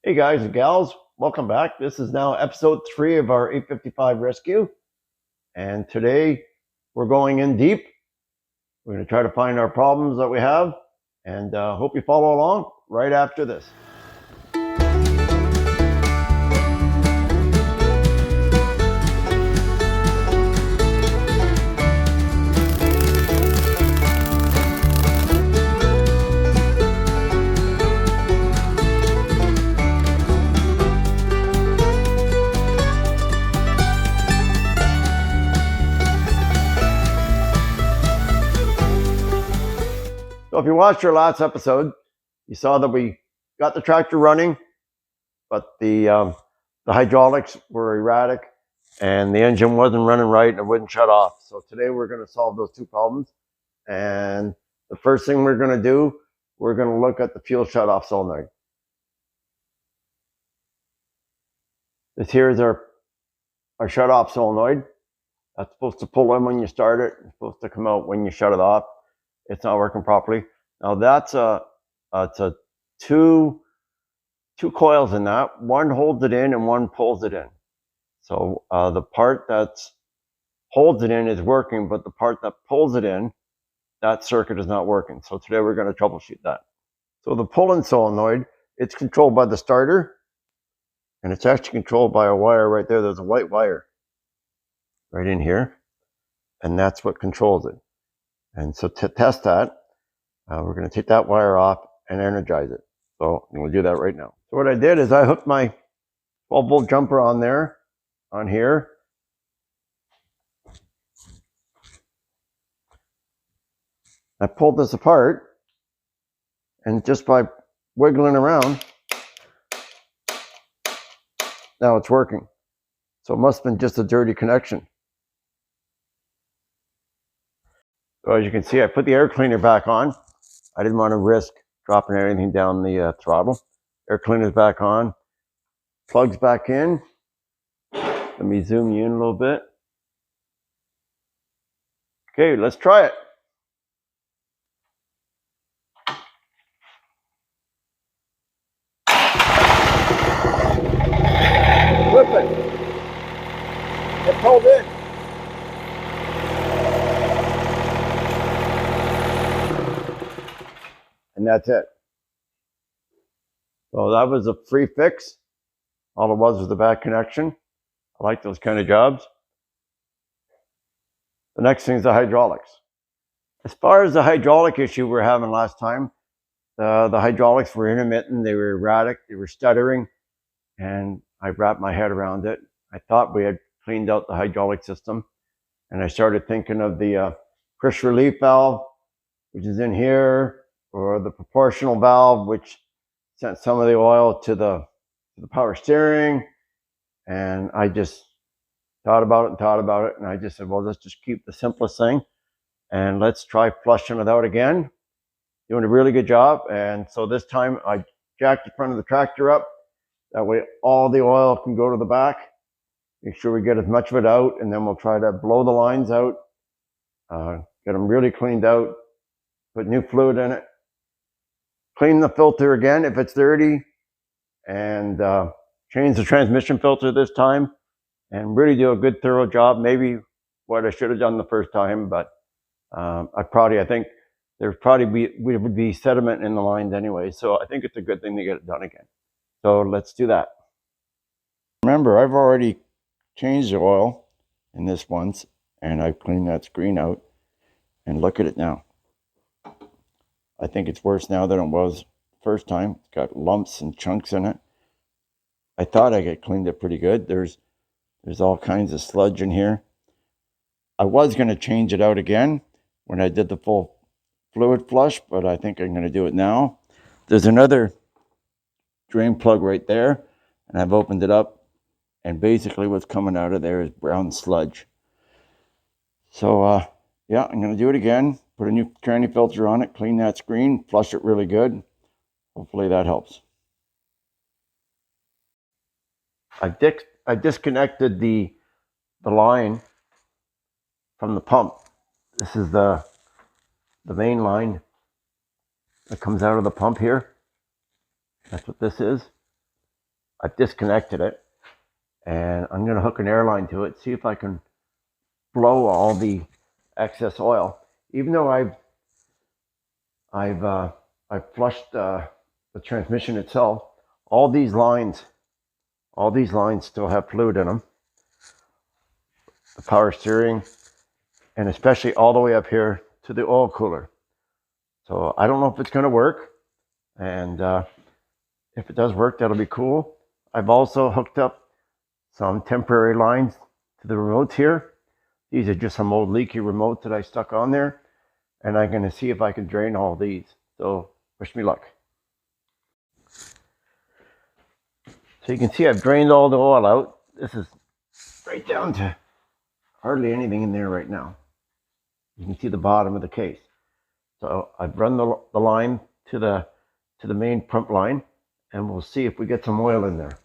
Hey guys and gals, welcome back. This is now episode 3 of our 855 rescue. And today we're going in deep. We're going to try to find our problems that we have and hope you follow along right after this. So if you watched our last episode, you saw that we got the tractor running, but the hydraulics were erratic and the engine wasn't running right and it wouldn't shut off. So today we're going to solve those two problems. And the first thing we're going to do, we're going to look at the fuel shutoff solenoid. This here is our shutoff solenoid. That's supposed to pull in when you start it. It's supposed to come out when you shut it off. It's not working properly. Now that's it's a two coils in that. One holds it in and one pulls it in. So the part that holds it in is working, but the part that pulls it in, that circuit is not working. So today we're going to troubleshoot that. So the pull-in solenoid, it's controlled by the starter, and it's actually controlled by a wire right there. There's a white wire right in here, and that's what controls it. And so to test that, we're going to take that wire off and energize it. So we'll do that right now. So what I did is I hooked my 12-volt jumper on there, on here. I pulled this apart, and just by wiggling around, now it's working. So it must have been just a dirty connection. So as you can see, I put the air cleaner back on. I didn't want to risk dropping anything down the throttle. Air cleaner's back on. Plugs back in. Let me zoom you in a little bit. Okay, let's try it. Flip it. It's pulled in. And that's it. So that was a free fix. All it was a bad connection. I like those kind of jobs. The next thing is the hydraulics. As far as the hydraulic issue we were having last time, the hydraulics were intermittent, they were erratic, they were stuttering, and I wrapped my head around it. I thought we had cleaned out the hydraulic system, and I started thinking of the pressure relief valve, which is in here, or the proportional valve, which sent some of the oil to the power steering. And I just thought about it, and I just said, well, let's just keep the simplest thing, and let's try flushing it out again. Doing a really good job. And so this time I jacked the front of the tractor up. That way all the oil can go to the back. Make sure we get as much of it out, and then we'll try to blow the lines out, get them really cleaned out, put new fluid in it, clean the filter again if it's dirty, and change the transmission filter this time, and really do a good thorough job. Maybe what I should have done the first time, but I think there would be sediment in the lines anyway, so I think it's a good thing to get it done again. So let's do that. Remember, I've already changed the oil in this once, and I've cleaned that screen out, and look at it now. I think it's worse now than it was first time. It's got lumps and chunks in it. I thought I had cleaned it pretty good. There's all kinds of sludge in here. I was going to change it out again when I did the full fluid flush, but I think I'm going to do it now. There's another drain plug right there, and I've opened it up, and basically what's coming out of there is brown sludge. So yeah, I'm going to do it again, put a new tranny filter on it, clean that screen, flush it really good. Hopefully that helps. I disconnected the line from the pump. This is the main line that comes out of the pump here. That's what this is. I've disconnected it, and I'm going to hook an air line to it, see if I can blow all the excess oil. Even though I've flushed the transmission itself, all these lines still have fluid in them. The power steering, and especially all the way up here to the oil cooler. So I don't know if it's going to work, and if it does work, that'll be cool. I've also hooked up some temporary lines to the remotes here. These are just some old leaky remotes that I stuck on there, and I'm going to see if I can drain all these. So wish me luck. So you can see I've drained all the oil out. This is right down to hardly anything in there right now. You can see the bottom of the case. So I've run the line to the main pump line, and we'll see if we get some oil in there.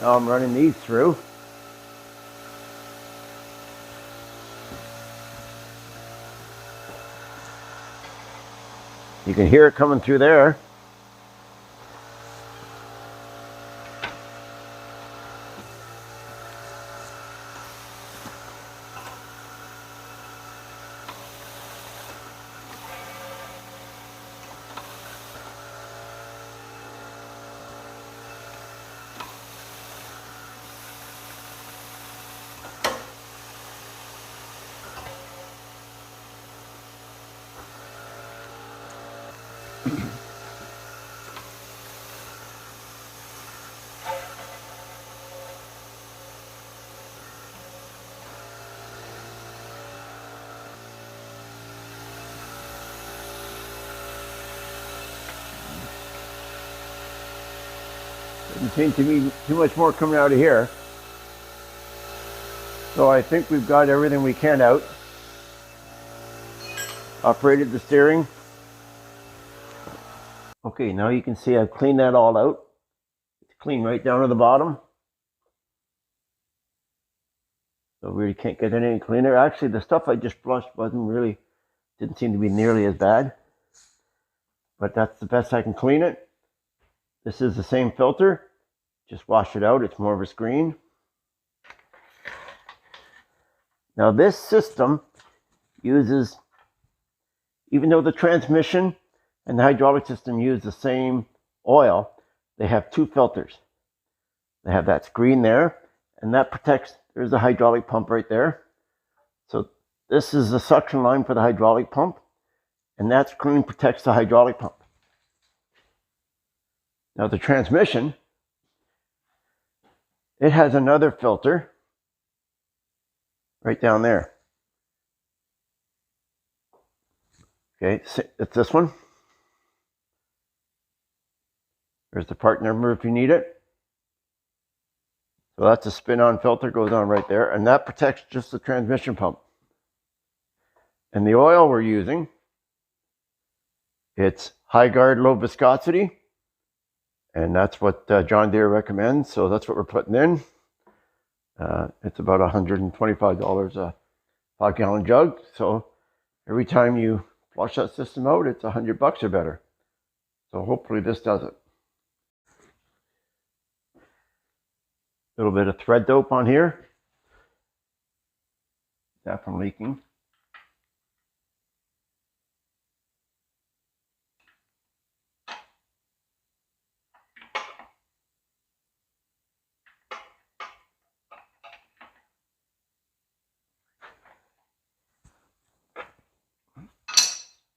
Now I'm running these through. You can hear it coming through there. Doesn't seem to be too much more coming out of here. So I think we've got everything we can out. Operated the steering. Okay, now you can see I've cleaned that all out. It's clean right down to the bottom. So we really can't get any cleaner. Actually, the stuff I just flushed didn't seem to be nearly as bad. But that's the best I can clean it. This is the same filter. Just wash it out. It's more of a screen. Now this system uses, even though the transmission and the hydraulic system use the same oil, they have two filters. They have that screen there, and that protects, there's a hydraulic pump right there. So this is the suction line for the hydraulic pump, and that screen protects the hydraulic pump. Now the transmission, it has another filter right down there. Okay, it's this one. There's the part number if you need it. So that's a spin-on filter, goes on right there, and that protects just the transmission pump. And the oil we're using, it's high guard, low viscosity, and that's what John Deere recommends, so that's what we're putting in. It's about $125 a 5-gallon jug, so every time you flush that system out, it's $100 or better. So hopefully this does it. A little bit of thread dope on here. That from leaking.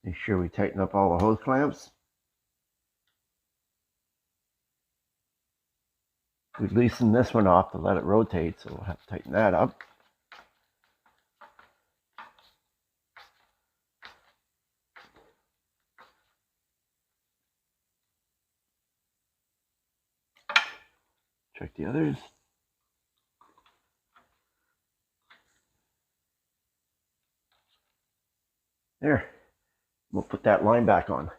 Make sure we tighten up all the hose clamps. We loosened this one off to let it rotate, so we'll have to tighten that up. Check the others. There. We'll put that line back on.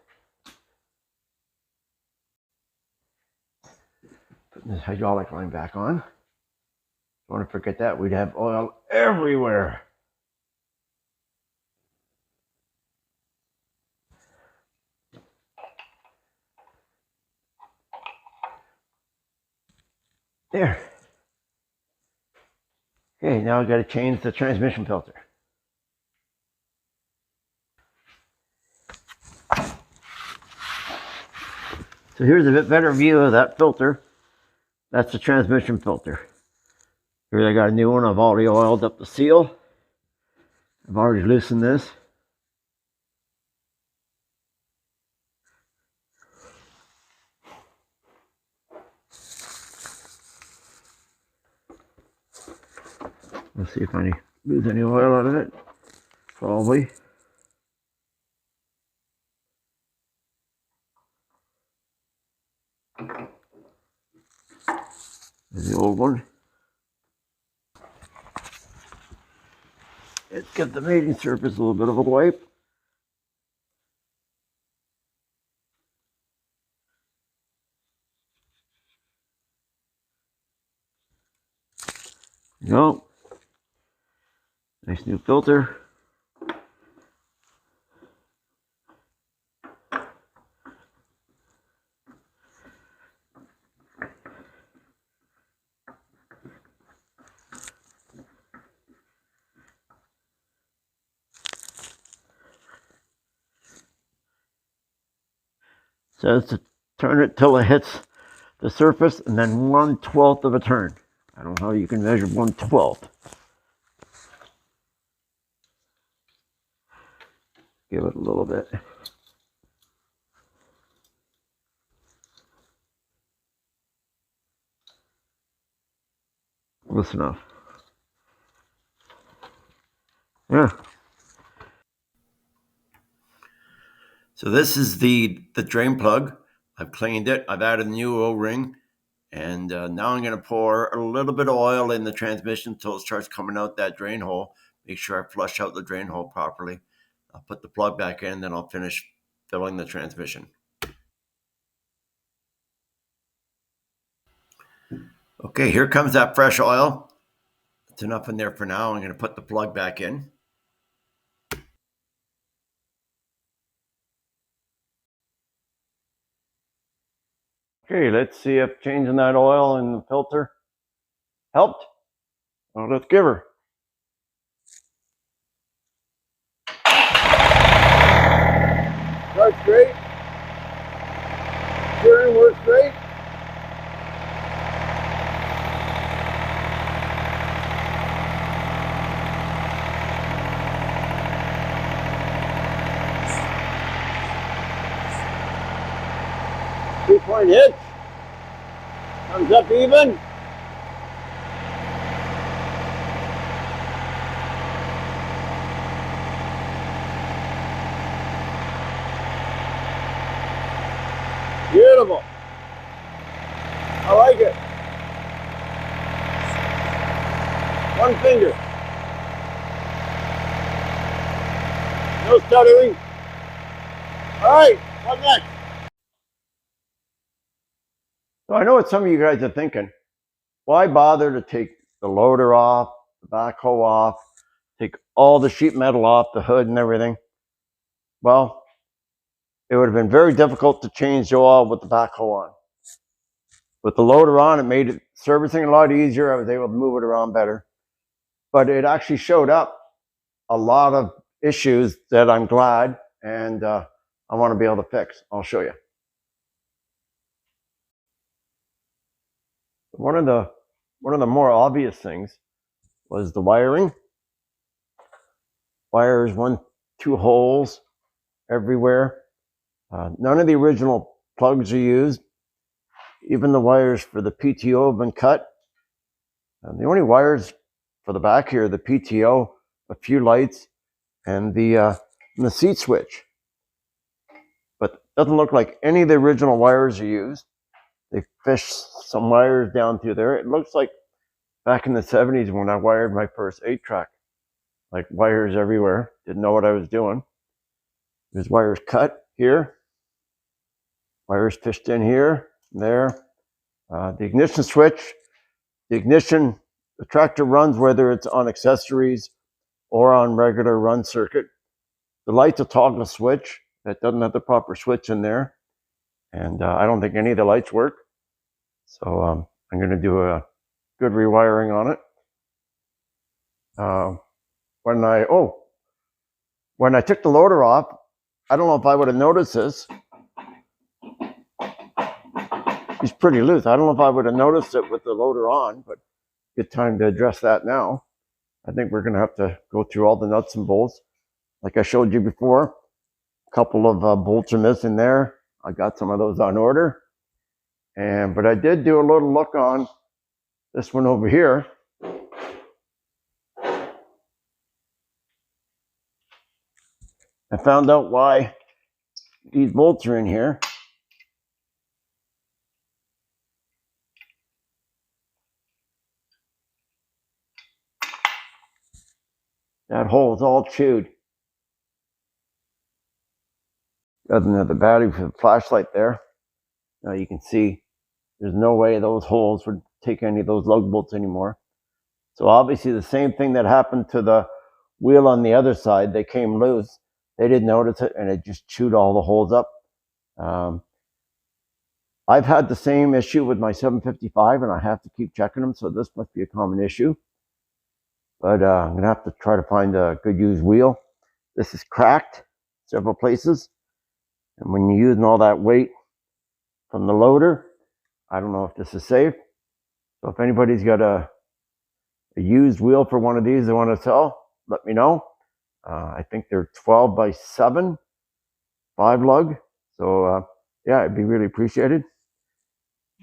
Putting this hydraulic line back on. Don't want to forget that. We'd have oil everywhere. There. Okay, now I've got to change the transmission filter. So here's a bit better view of that filter. That's the transmission filter. Here I got a new one. I've already oiled up the seal. I've already loosened this. Let's see if I lose any oil out of it. Probably. There's the old one. Let's give the mating surface a little bit of a wipe. There you go. Nice new filter. Says to turn it till it hits the surface and then 1/12 of a turn. I don't know how you can measure 1/12. Give it a little bit. Close enough. Yeah. So this is the drain plug. I've cleaned it. I've added a new O-ring. And now I'm going to pour a little bit of oil in the transmission until it starts coming out that drain hole. Make sure I flush out the drain hole properly. I'll put the plug back in, then I'll finish filling the transmission. Okay, here comes that fresh oil. It's enough in there for now. I'm going to put the plug back in. Okay, let's see if changing that oil in the filter helped. Well, let's give her. Starts great. Steering works great. Three-point hitch. Comes up even. Beautiful. I like it. One finger. No stuttering. All right, what next? So I know what some of you guys are thinking. Why bother to take the loader off, the backhoe off, take all the sheet metal off, the hood and everything? Well, it would have been very difficult to change the oil with the backhoe on. With the loader on, it made servicing a lot easier. I was able to move it around better. But it actually showed up a lot of issues that I'm glad and I want to be able to fix. I'll show you. One of the more obvious things was the wiring. Wires, 2 holes everywhere. None of the original plugs are used. Even the wires for the PTO have been cut. The only wires for the back here, the PTO, a few lights, and the seat switch. But it doesn't look like any of the original wires are used. They fished some wires down through there. It looks like back in the 70s when I wired my first 8-track. Like wires everywhere. Didn't know what I was doing. There's wires cut here. Wires fished in here, there. The ignition switch. The tractor runs whether it's on accessories or on regular run circuit. The light's a toggle switch that doesn't have the proper switch in there. And I don't think any of the lights work. So I'm going to do a good rewiring on it. When I took the loader off, I don't know if I would have noticed this. He's pretty loose. I don't know if I would have noticed it with the loader on, but good time to address that now. I think we're going to have to go through all the nuts and bolts. Like I showed you before, a couple of bolts are missing there. I got some of those on order. But I did do a little look on this one over here. I found out why these bolts are in here. That hole is all chewed. Doesn't have the battery for the flashlight there. Now you can see there's no way those holes would take any of those lug bolts anymore. So obviously the same thing that happened to the wheel on the other side, they came loose. They didn't notice it and it just chewed all the holes up. I've had the same issue with my 755 and I have to keep checking them, so this must be a common issue. But I'm going to have to try to find a good used wheel. This is cracked several places. And when you're using all that weight from the loader, I don't know if this is safe. So if anybody's got a used wheel for one of these they want to sell, let me know. I think they're 12 by 7, 5 lug. So yeah, it'd be really appreciated.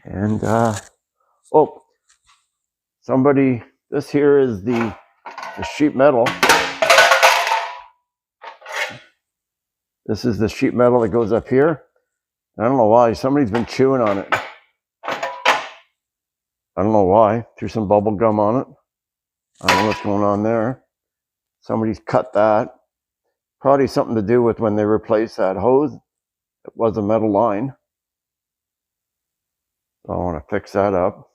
And this here is the sheet metal. This is the sheet metal that goes up here. I don't know why. Somebody's been chewing on it. I don't know why. Threw some bubble gum on it. I don't know what's going on there. Somebody's cut that. Probably something to do with when they replaced that hose. It was a metal line. So I want to fix that up.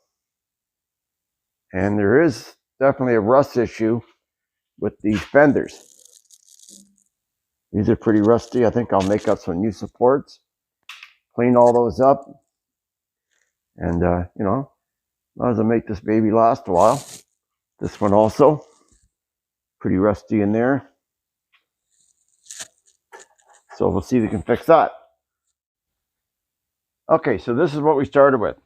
And there is definitely a rust issue with these fenders. These are pretty rusty. I think I'll make up some new supports, clean all those up, and you know, might as well make this baby last a while. This one also, pretty rusty in there. So we'll see if we can fix that. Okay, so this is what we started with.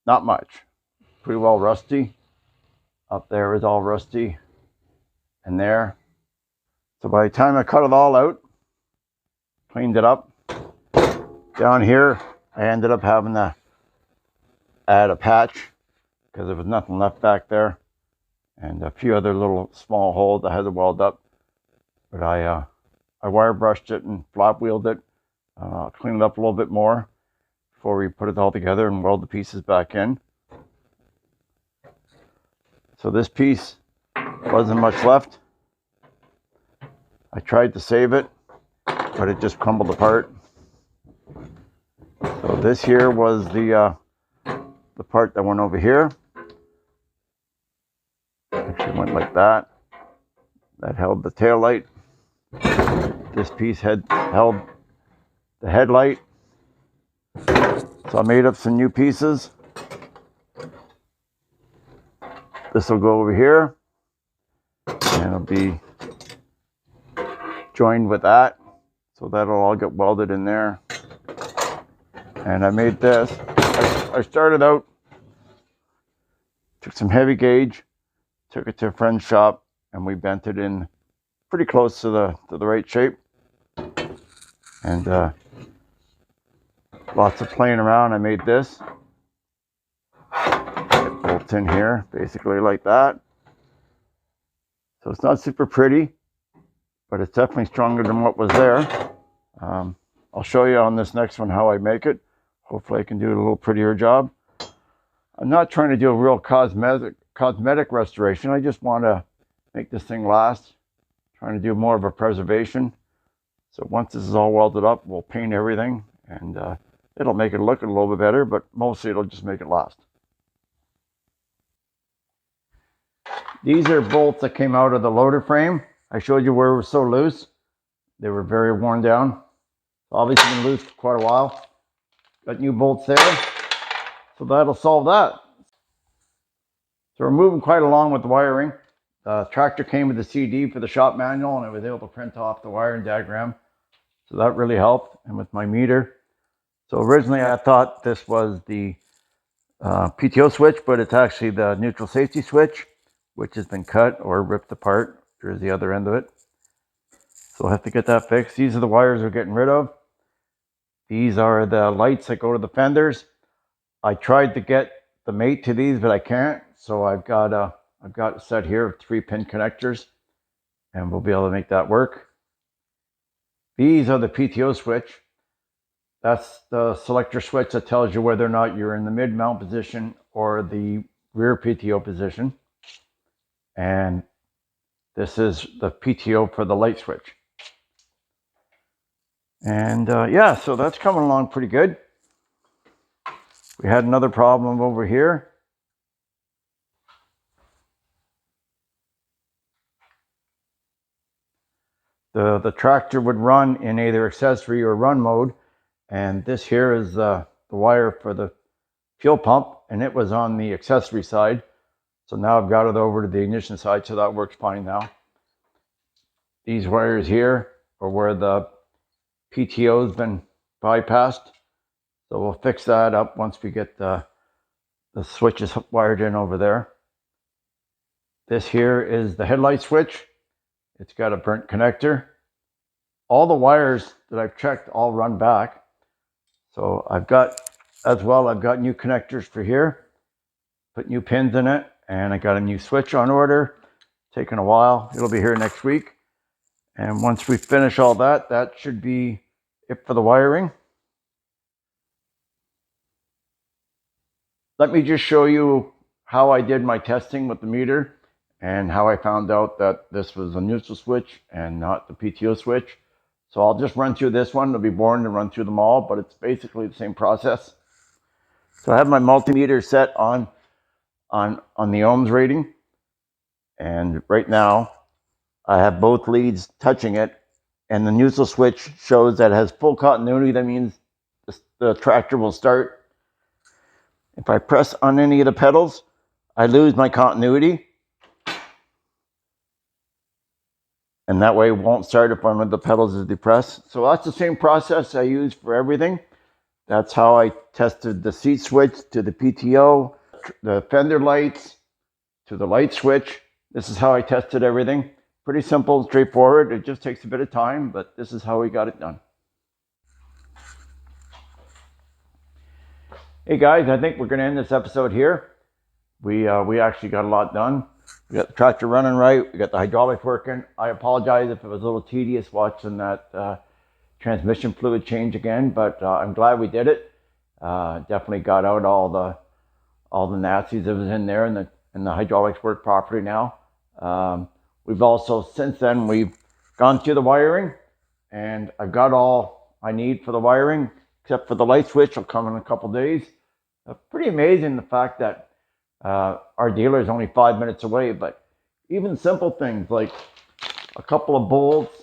Not much. Pretty well rusty. Up there is all rusty. And there. So by the time I cut it all out, cleaned it up, down here I ended up having to add a patch because there was nothing left back there, and a few other little small holes I had to weld up. But I wire brushed it and flat wheeled it, cleaned it up a little bit more before we put it all together and weld the pieces back in. So this piece wasn't much left. I tried to save it, but it just crumbled apart. So this here was the part that went over here. Actually went like that. That held the tail light. This piece held the headlight. So I made up some new pieces. This will go over here, and it'll be joined with that, so that'll all get welded in there. And I made this. I started out, took some heavy gauge, took it to a friend's shop, and we bent it in pretty close to the right shape. And lots of playing around. I made this. It bolts in here, basically like that. So it's not super pretty, but it's definitely stronger than what was there. I'll show you on this next one how I make it. Hopefully I can do a little prettier job. I'm not trying to do a real cosmetic restoration. I just want to make this thing last. Trying to do more of a preservation. So once this is all welded up, we'll paint everything, and it'll make it look a little bit better, but mostly it'll just make it last. These are bolts that came out of the loader frame. I showed you where it was so loose. They were very worn down. Obviously been loose for quite a while. Got new bolts there, so that'll solve that. So we're moving quite along with the wiring. The tractor came with the CD for the shop manual, and I was able to print off the wiring diagram. So that really helped, and with my meter. So originally I thought this was the PTO switch, but it's actually the neutral safety switch, which has been cut or ripped apart. There's the other end of it. So I'll have to get that fixed. These are the wires we're getting rid of. These are the lights that go to the fenders. I tried to get the mate to these, but I can't. So I've got a set here of 3-pin connectors, and we'll be able to make that work. These are the PTO switch. That's the selector switch that tells you whether or not you're in the mid-mount position or the rear PTO position. And this is the PTO for the light switch. And yeah, so that's coming along pretty good. We had another problem over here. The tractor would run in either accessory or run mode. And this here is the wire for the fuel pump, and it was on the accessory side. So now I've got it over to the ignition side, so that works fine now. These wires here are where the PTO has been bypassed. So we'll fix that up once we get the switches wired in over there. This here is the headlight switch. It's got a burnt connector. All the wires that I've checked all run back. So I've got new connectors for here. Put new pins in it, and I got a new switch on order. Taking a while. It'll be here next week. And once we finish all that, that should be it for the wiring. Let me just show you how I did my testing with the meter and how I found out that this was a neutral switch and not the PTO switch. So I'll just run through this one. It'll be boring to run through them all, but it's basically the same process. So I have my multimeter set on the ohms rating. And right now I have both leads touching it, and the neutral switch shows that it has full continuity. That means the tractor will start. If I press on any of the pedals, I lose my continuity. And that way it won't start if one of the pedals is depressed. So that's the same process I use for everything. That's how I tested the seat switch to the PTO, the fender lights to the light switch. This is how I tested everything. Pretty simple, straightforward. It just takes a bit of time, but this is how we got it done. Hey guys, I think we're going to end this episode here. We actually got a lot done. We got the tractor running right. We got the hydraulics working. I apologize if it was a little tedious watching that transmission fluid change again, but I'm glad we did it. Definitely got out all the nasties that was in there, and the hydraulics work properly now. We've also, since then, we've gone through the wiring, and I've got all I need for the wiring, except for the light switch. Will come in a couple days. Pretty amazing the fact that our dealer is only 5 minutes away, but even simple things like a couple of bolts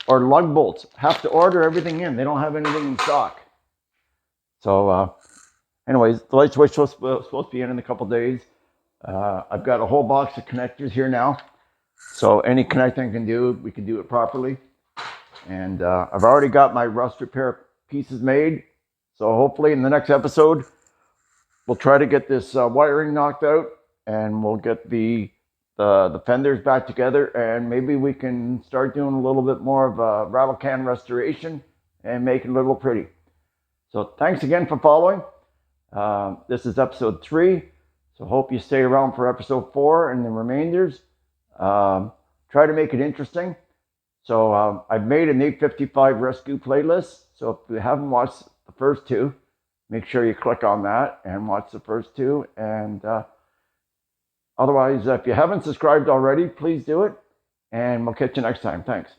or lug bolts, have to order everything in. They don't have anything in stock. So anyways, the light switch is supposed to be in a couple days. I've got a whole box of connectors here now. So any connecting we can do it properly. And I've already got my rust repair pieces made. So hopefully in the next episode, we'll try to get this wiring knocked out, and we'll get the fenders back together, and maybe we can start doing a little bit more of a rattle can restoration and make it a little pretty. So thanks again for following. This is episode 3. So hope you stay around for episode 4 and the remainders. Try to make it interesting. So I've made an 855 rescue playlist. So if you haven't watched the first 2, make sure you click on that and watch the first two. And otherwise, if you haven't subscribed already, please do it. And we'll catch you next time. Thanks.